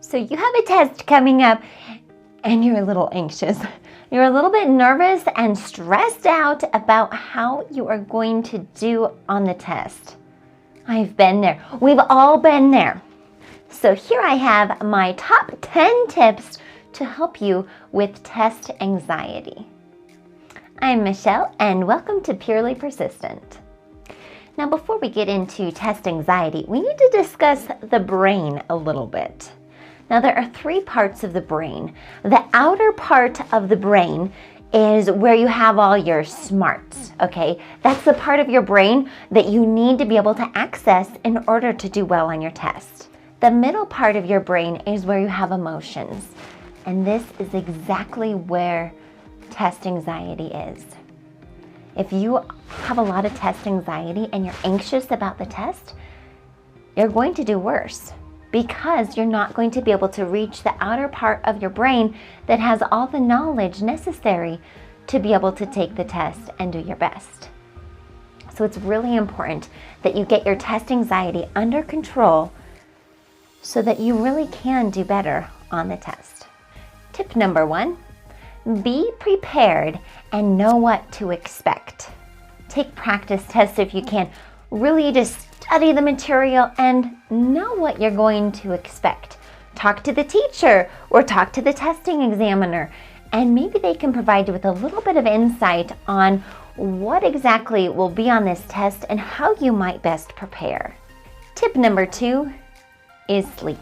So you have a test coming up and you're a little anxious. You're a little bit nervous and stressed out about how you are going to do on the test. I've been there. We've all been there. So here I have my top 10 tips to help you with test anxiety. I'm Michelle and welcome to Purely Persistent. Now before we get into test anxiety, we need to discuss the brain a little bit. Now there are three parts of the brain. The outer part of the brain is where you have all your smarts, okay? That's the part of your brain that you need to be able to access in order to do well on your test. The middle part of your brain is where you have emotions, and this is exactly where test anxiety is. If you have a lot of test anxiety and you're anxious about the test, you're going to do worse, because you're not going to be able to reach the outer part of your brain that has all the knowledge necessary to be able to take the test and do your best. So it's really important that you get your test anxiety under control so that you really can do better on the test. Tip number 1, be prepared and know what to expect. Take practice tests if you can. Really just study the material and know what you're going to expect. Talk to the teacher or talk to the testing examiner, and maybe they can provide you with a little bit of insight on what exactly will be on this test and how you might best prepare. Tip number 2 is sleep.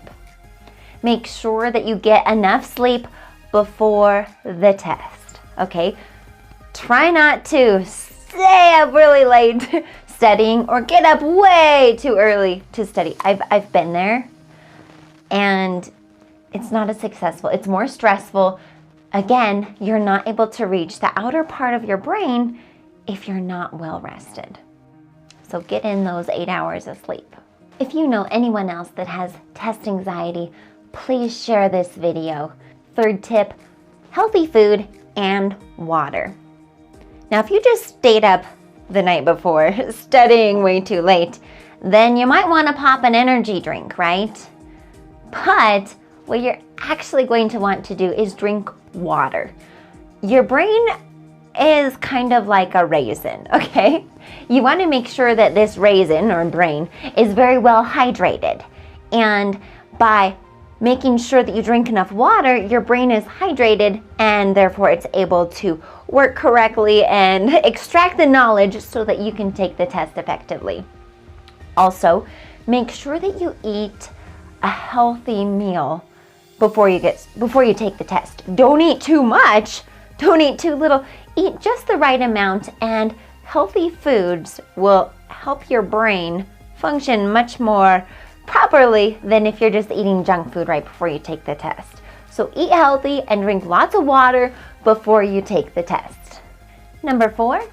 Make sure that you get enough sleep before the test, okay? Try not to stay up really late studying or get up way too early to study. I've been there, and it's not as successful. It's more stressful. Again, you're not able to reach the outer part of your brain if you're not well rested. So get in those 8 hours of sleep. If you know anyone else that has test anxiety, please share this video. Third tip, healthy food and water. Now, if you just stayed up the night before, studying way too late, then you might want to pop an energy drink, right? But what you're actually going to want to do is drink water. Your brain is kind of like a raisin, okay? You want to make sure that this raisin or brain is very well hydrated. And by making sure that you drink enough water, your brain is hydrated and therefore it's able to work correctly and extract the knowledge so that you can take the test effectively. Also, make sure that you eat a healthy meal before you take the test. Don't eat too much, don't eat too little, eat just the right amount, and healthy foods will help your brain function much more properly than if you're just eating junk food right before you take the test. So eat healthy and drink lots of water before you take the test. Number 4,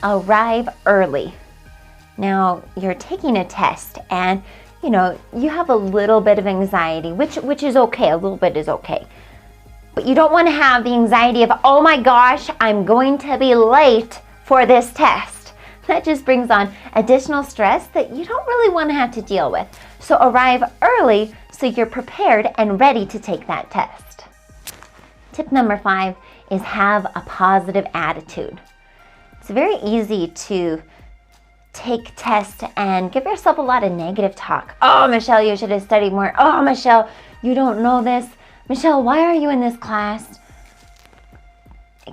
arrive early. Now you're taking a test and you have a little bit of anxiety, which is okay, a little bit is okay. But you don't want to have the anxiety of, oh my gosh, I'm going to be late for this test. That just brings on additional stress that you don't really want to have to deal with. So arrive early so you're prepared and ready to take that test. Tip number 5 is have a positive attitude. It's very easy to take tests and give yourself a lot of negative talk. Oh, Michelle, you should have studied more. Oh, Michelle, you don't know this. Michelle, why are you in this class?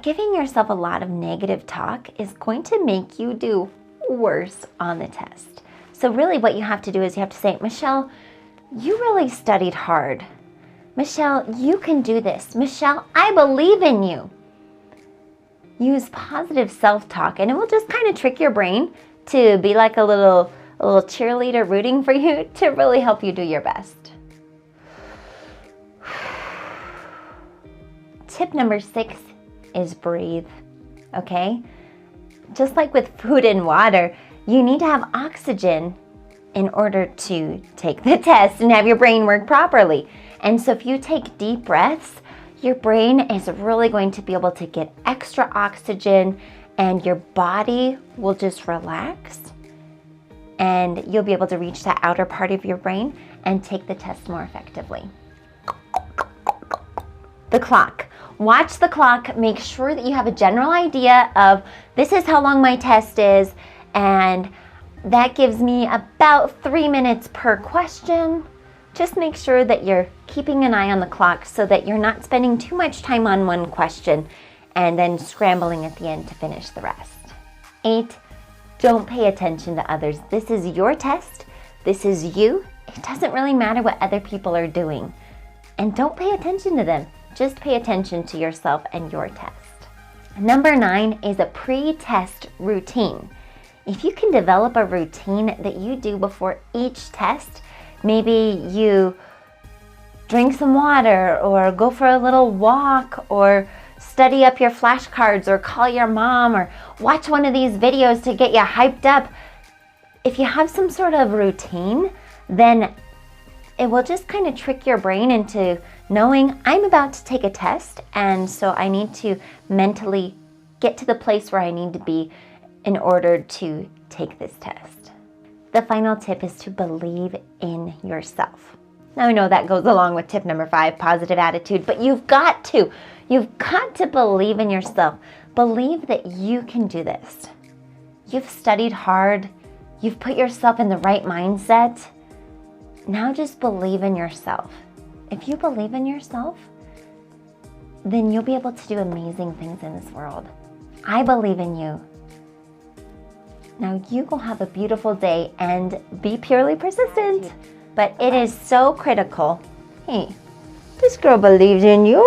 Giving yourself a lot of negative talk is going to make you do worse on the test. So really what you have to do is you have to say, Michelle, you really studied hard. Michelle, you can do this. Michelle, I believe in you. Use positive self-talk, and it will just kind of trick your brain to be like a little cheerleader rooting for you to really help you do your best. Tip number 6 is breathe, okay? Just like with food and water, you need to have oxygen in order to take the test and have your brain work properly. And so if you take deep breaths, your brain is really going to be able to get extra oxygen and your body will just relax and you'll be able to reach that outer part of your brain and take the test more effectively. the clock. Watch the clock, make sure that you have a general idea of this is how long my test is, and that gives me about 3 minutes per question. Just make sure that you're keeping an eye on the clock so that you're not spending too much time on one question and then scrambling at the end to finish the rest. 8, don't pay attention to others. This is your test. This is you. It doesn't really matter what other people are doing. And don't pay attention to them. Just pay attention to yourself and your test. Number 9 is a pre-test routine. If you can develop a routine that you do before each test, maybe you drink some water or go for a little walk or study up your flashcards or call your mom or watch one of these videos to get you hyped up. If you have some sort of routine, then it will just kind of trick your brain into knowing I'm about to take a test, and so I need to mentally get to the place where I need to be in order to take this test. The final tip is to believe in yourself. Now I know that goes along with tip number 5, positive attitude, but you've got to believe in yourself. Believe that you can do this. You've studied hard. You've put yourself in the right mindset. Now just believe in yourself. If you believe in yourself, then you'll be able to do amazing things in this world. I believe in you. Now you go have a beautiful day and be purely persistent. But it is so critical. Hey, this girl believes in you.